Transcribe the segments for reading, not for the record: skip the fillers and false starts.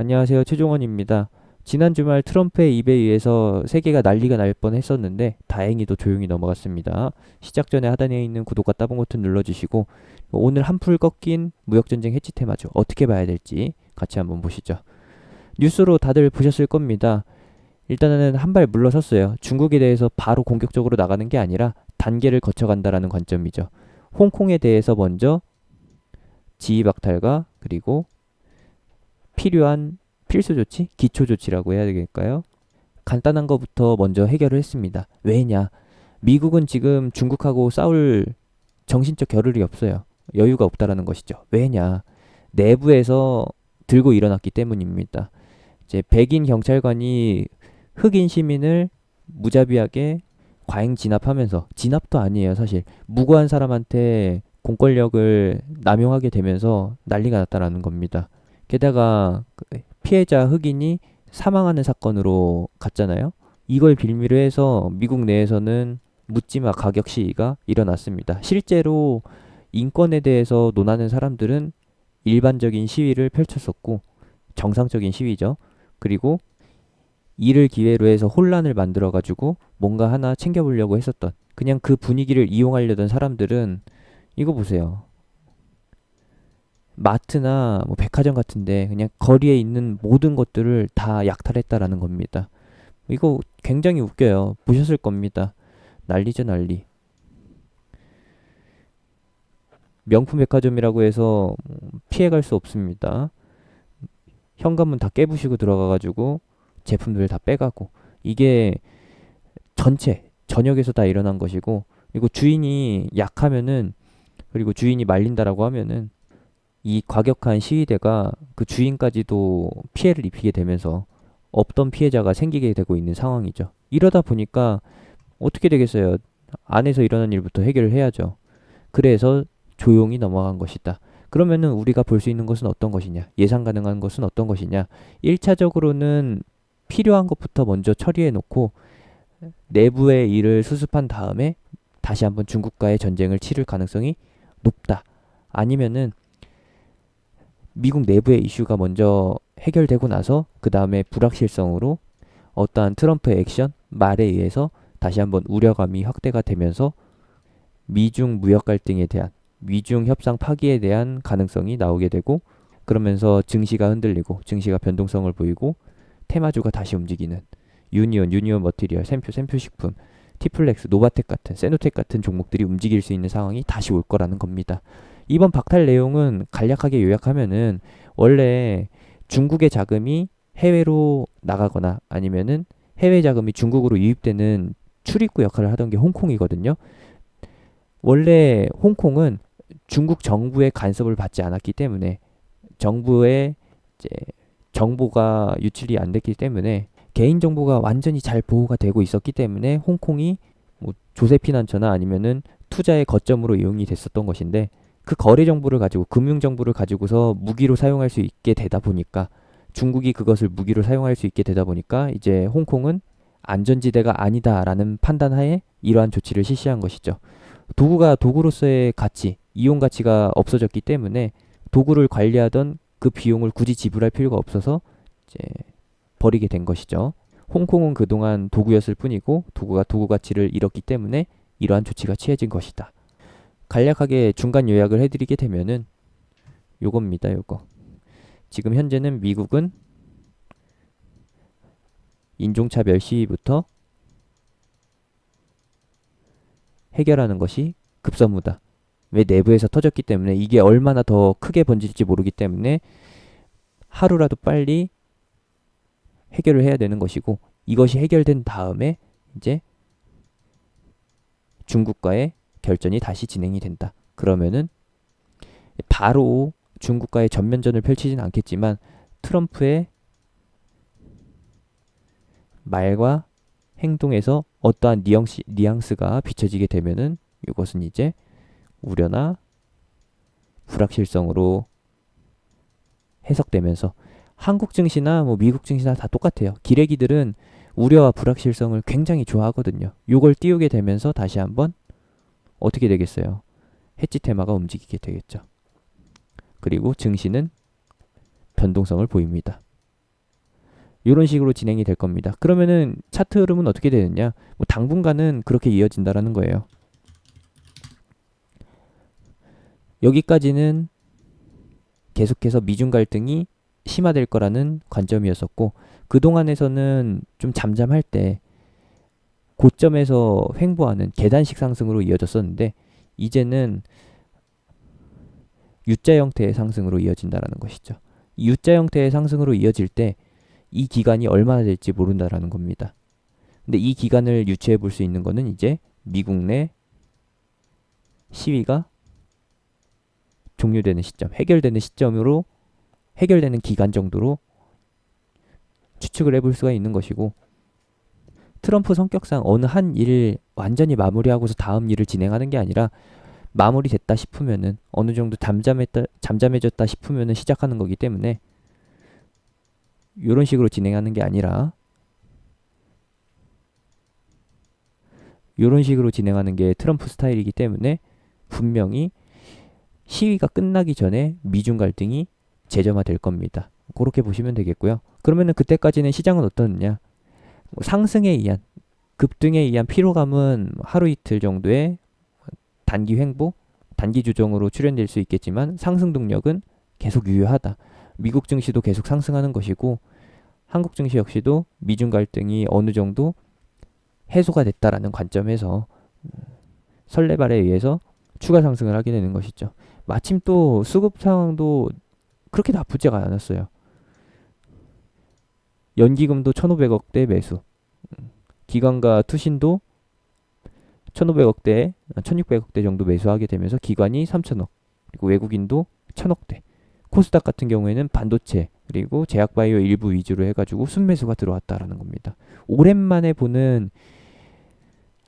안녕하세요. 최종원입니다. 지난 주말 트럼프의 입에 의해서 세계가 난리가 날 뻔했었는데 다행히도 조용히 넘어갔습니다. 시작 전에 하단에 있는 구독과 따봉 버튼 눌러주시고 오늘 한풀 꺾인 무역전쟁 해지 테마죠. 어떻게 봐야 될지 같이 한번 보시죠. 뉴스로 다들 보셨을 겁니다. 일단은 한 발 물러섰어요. 중국에 대해서 바로 공격적으로 나가는 게 아니라 단계를 거쳐간다라는 관점이죠. 홍콩에 대해서 먼저 지휘박탈과 그리고 필요한 필수 조치, 기초 조치라고 해야 되겠까요? 간단한 것부터 먼저 해결을 했습니다. 왜냐? 미국은 지금 중국하고 싸울 정신적 겨를이 없어요. 여유가 없다라는 것이죠. 왜냐? 내부에서 들고 일어났기 때문입니다. 이제 백인 경찰관이 흑인 시민을 무자비하게 과잉 진압하면서 진압도 아니에요, 사실. 무고한 사람한테 공권력을 남용하게 되면서 난리가 났다라는 겁니다. 게다가 피해자 흑인이 사망하는 사건으로 갔잖아요. 이걸 빌미로 해서 미국 내에서는 묻지마 가격 시위가 일어났습니다. 실제로 인권에 대해서 논하는 사람들은 일반적인 시위를 펼쳤었고 정상적인 시위죠. 그리고 이를 기회로 해서 혼란을 만들어 가지고 뭔가 하나 챙겨보려고 했었던 그냥 그 분위기를 이용하려던 사람들은 이거 보세요. 마트나 뭐 백화점 같은데 그냥 거리에 있는 모든 것들을 다 약탈했다라는 겁니다. 이거 굉장히 웃겨요. 보셨을 겁니다. 난리죠, 난리. 명품 백화점이라고 해서 피해갈 수 없습니다. 현관문 다 깨부시고 들어가가지고 제품들 다 빼가고 이게 전체 전역에서 다 일어난 것이고 그리고 주인이 약하면은 그리고 주인이 말린다라고 하면은 이 과격한 시위대가 그 주인까지도 피해를 입히게 되면서 없던 피해자가 생기게 되고 있는 상황이죠. 이러다 보니까 어떻게 되겠어요? 안에서 일어난 일부터 해결을 해야죠. 그래서 조용히 넘어간 것이다. 그러면은 우리가 볼 수 있는 것은 어떤 것이냐? 예상 가능한 것은 어떤 것이냐? 1차적으로는 필요한 것부터 먼저 처리해 놓고 내부의 일을 수습한 다음에 다시 한번 중국과의 전쟁을 치를 가능성이 높다. 아니면은 미국 내부의 이슈가 먼저 해결되고 나서 그 다음에 불확실성으로 어떠한 트럼프의 액션, 말에 의해서 다시 한번 우려감이 확대가 되면서 미중 무역 갈등에 대한 미중 협상 파기에 대한 가능성이 나오게 되고 그러면서 증시가 흔들리고 증시가 변동성을 보이고 테마주가 다시 움직이는 유니온 머티리얼, 샘표 식품, 티플렉스, 노바텍 같은 세노텍 같은 종목들이 움직일 수 있는 상황이 다시 올 거라는 겁니다. 이번 박탈 내용은 간략하게 요약하면은 원래 중국의 자금이 해외로 나가거나 아니면은 해외 자금이 중국으로 유입되는 출입구 역할을 하던 게 홍콩이거든요. 원래 홍콩은 중국 정부의 간섭을 받지 않았기 때문에 정부의 이제 정보가 유출이 안 됐기 때문에 개인 정보가 완전히 잘 보호가 되고 있었기 때문에 홍콩이 뭐 조세 피난처나 아니면은 투자의 거점으로 이용이 됐었던 것인데 그 거래 정보를 가지고 금융 정보를 가지고서 무기로 사용할 수 있게 되다 보니까 중국이 그것을 무기로 사용할 수 있게 되다 보니까 이제 홍콩은 안전지대가 아니다라는 판단하에 이러한 조치를 실시한 것이죠. 도구가 도구로서의 가치, 이용 가치가 없어졌기 때문에 도구를 관리하던 그 비용을 굳이 지불할 필요가 없어서 이제 버리게 된 것이죠. 홍콩은 그동안 도구였을 뿐이고 도구가 도구 가치를 잃었기 때문에 이러한 조치가 취해진 것이다. 간략하게 중간 요약을 해드리게 되면은 요겁니다, 요거. 지금 현재는 미국은 인종차별 시위부터 해결하는 것이 급선무다. 왜 내부에서 터졌기 때문에 이게 얼마나 더 크게 번질지 모르기 때문에 하루라도 빨리 해결을 해야 되는 것이고 이것이 해결된 다음에 이제 중국과의 결전이 다시 진행이 된다. 그러면은 바로 중국과의 전면전을 펼치진 않겠지만 트럼프의 말과 행동에서 어떠한 뉘앙스가 비춰지게 되면은 이것은 이제 우려나 불확실성으로 해석되면서 한국 증시나 뭐 미국 증시나 다 똑같아요. 기레기들은 우려와 불확실성을 굉장히 좋아하거든요. 요걸 띄우게 되면서 다시 한번 어떻게 되겠어요? 해지 테마가 움직이게 되겠죠. 그리고 증시는 변동성을 보입니다. 이런 식으로 진행이 될 겁니다. 그러면은 차트 흐름은 어떻게 되느냐? 뭐 당분간은 그렇게 이어진다라는 거예요. 여기까지는 계속해서 미중 갈등이 심화될 거라는 관점이었었고, 그동안에서는 좀 잠잠할 때 고점에서 횡보하는 계단식 상승으로 이어졌었는데, 이제는 U자 형태의 상승으로 이어진다라는 것이죠. U자 형태의 상승으로 이어질 때 이 기간이 얼마나 될지 모른다라는 겁니다. 근데 이 기간을 유추해 볼 수 있는 거는 이제 미국 내 시위가 종료되는 시점, 해결되는 시점으로, 해결되는 기간 정도로 추측을 해볼 수가 있는 것이고, 트럼프 성격상 어느 한 일을 완전히 마무리하고서 다음 일을 진행하는 게 아니라 마무리됐다 싶으면은, 어느 정도 잠잠해졌다 싶으면은 시작하는 거기 때문에 이런 식으로 진행하는 게 아니라 이런 식으로 진행하는 게 트럼프 스타일이기 때문에 분명히 시위가 끝나기 전에 미중 갈등이 재점화될 겁니다. 그렇게 보시면 되겠고요. 그러면은 그때까지는 시장은 어떻느냐? 뭐 상승에 의한, 급등에 의한 피로감은 하루 이틀 정도의 단기 횡보, 단기 조정으로 출현될 수 있겠지만 상승 동력은 계속 유효하다. 미국 증시도 계속 상승하는 것이고, 한국 증시 역시도 미중 갈등이 어느 정도 해소가 됐다라는 관점에서 설레발에 의해서 추가 상승을 하게 되는 것이죠. 마침 또 수급 상황도 그렇게 나쁘지가 않았어요. 연기금도 1,500억대 매수, 기관과 투신도 1,500억대, 1,600억대 정도 매수하게 되면서 기관이 3,000억, 그리고 외국인도 1,000억대. 코스닥 같은 경우에는 반도체 그리고 제약바이오 일부 위주로 해가지고 순매수가 들어왔다라는 겁니다. 오랜만에 보는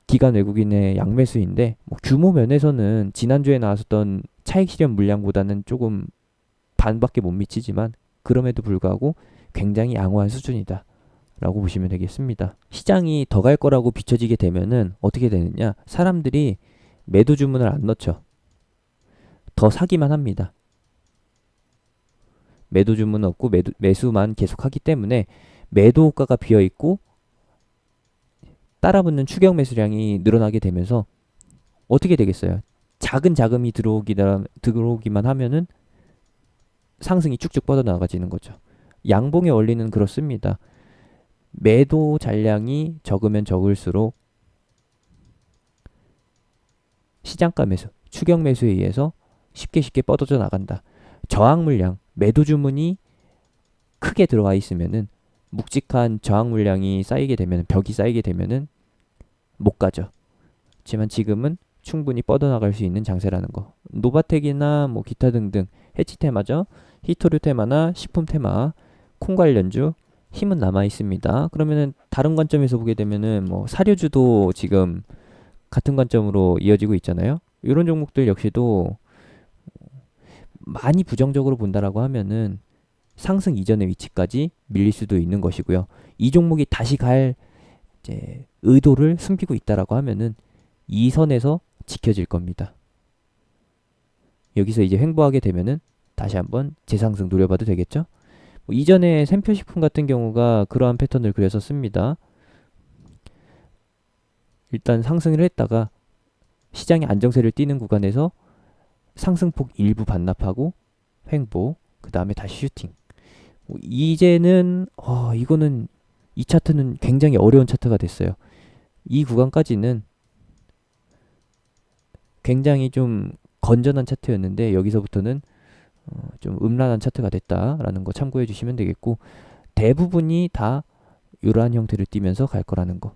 기관 외국인의 양매수인데, 뭐 규모 면에서는 지난주에 나왔었던 차익 실현 물량보다는 조금 반밖에 못 미치지만 그럼에도 불구하고 굉장히 양호한 수준이다 라고 보시면 되겠습니다. 시장이 더 갈 거라고 비춰지게 되면은 어떻게 되느냐? 사람들이 매도 주문을 안 넣죠. 더 사기만 합니다. 매도 주문 없고 매수만 계속하기 때문에 매도 호가가 비어있고 따라붙는 추격 매수량이 늘어나게 되면서 어떻게 되겠어요? 작은 자금이 들어오기만 하면은 상승이 쭉쭉 뻗어나가지는 거죠. 양봉의 원리는 그렇습니다. 매도 잔량이 적으면 적을수록 시장가 매수, 추격 매수에 의해서 쉽게 뻗어져 나간다. 저항 물량, 매도 주문이 크게 들어와 있으면은, 묵직한 저항 물량이 쌓이게 되면, 벽이 쌓이게 되면은 못 가죠. 하지만 지금은 충분히 뻗어나갈 수 있는 장세라는 거. 노바텍이나 뭐 기타 등등 해치 테마죠. 히토류 테마나 식품 테마, 콩 관련주 힘은 남아 있습니다. 그러면은 다른 관점에서 보게 되면은 뭐 사료주도 지금 같은 관점으로 이어지고 있잖아요. 이런 종목들 역시도 많이 부정적으로 본다라고 하면은 상승 이전의 위치까지 밀릴 수도 있는 것이고요. 이 종목이 다시 갈 이제 의도를 숨기고 있다라고 하면은 이 선에서 지켜질 겁니다. 여기서 이제 횡보하게 되면은 다시 한번 재상승 노려봐도 되겠죠? 뭐 이전에 샘표식품 같은 경우가 그러한 패턴을 그렸었습니다. 일단 상승을 했다가 시장이 안정세를 띠는 구간에서 상승폭 일부 반납하고 횡보, 그 다음에 다시 슈팅. 뭐 이제는 이거는 이 차트는 굉장히 어려운 차트가 됐어요. 이 구간까지는 굉장히 좀 건전한 차트였는데 여기서부터는 좀 음란한 차트가 됐다라는 거 참고해 주시면 되겠고, 대부분이 다 이러한 형태를 띠면서 갈 거라는 거.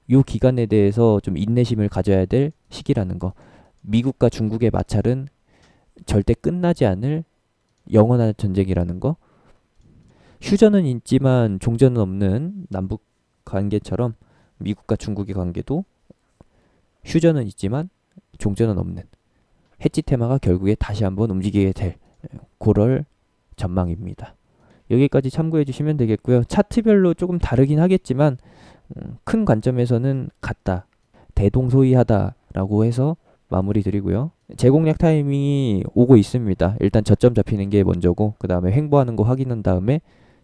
요 기간에 대해서 좀 인내심을 가져야 될 시기라는 거. 미국과 중국의 마찰은 절대 끝나지 않을 영원한 전쟁이라는 거. 휴전은 있지만 종전은 없는 남북 관계처럼 미국과 중국의 관계도 휴전은 있지만 종전은 없는 해치 테마가 결국에 다시 한번 움직이게 될 그럴 전망입니다. 여기까지 참고해 주시면 되겠고요. 차트별로 조금 다르긴 하겠지만 큰 관점에서는 같다, 대동소이하다라고 해서 마무리 드리고요. 재공략 타이밍이 오고 있습니다. 일단 저점 잡히는 게 먼저고, 그 다음에 횡보하는 거 확인한 다음에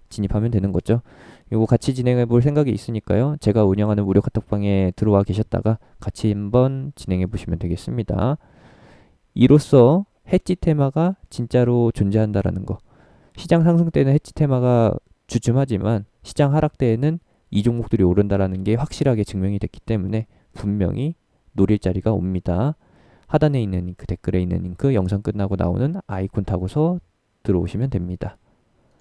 진입하면 되는 거죠. 요거 같이 진행해 볼 생각이 있으니까요. 제가 운영하는 무료 카톡방에 들어와 계셨다가 같이 한번 진행해 보시면 되겠습니다. 이로써 해지 테마가 진짜로 존재한다라는 거. 시장 상승 때는 해지 테마가 주춤하지만 시장 하락 때에는 이 종목들이 오른다라는 게 확실하게 증명이 됐기 때문에 분명히 노릴 자리가 옵니다. 하단에 있는 링크, 댓글에 있는 링크, 영상 끝나고 나오는 아이콘 타고서 들어오시면 됩니다.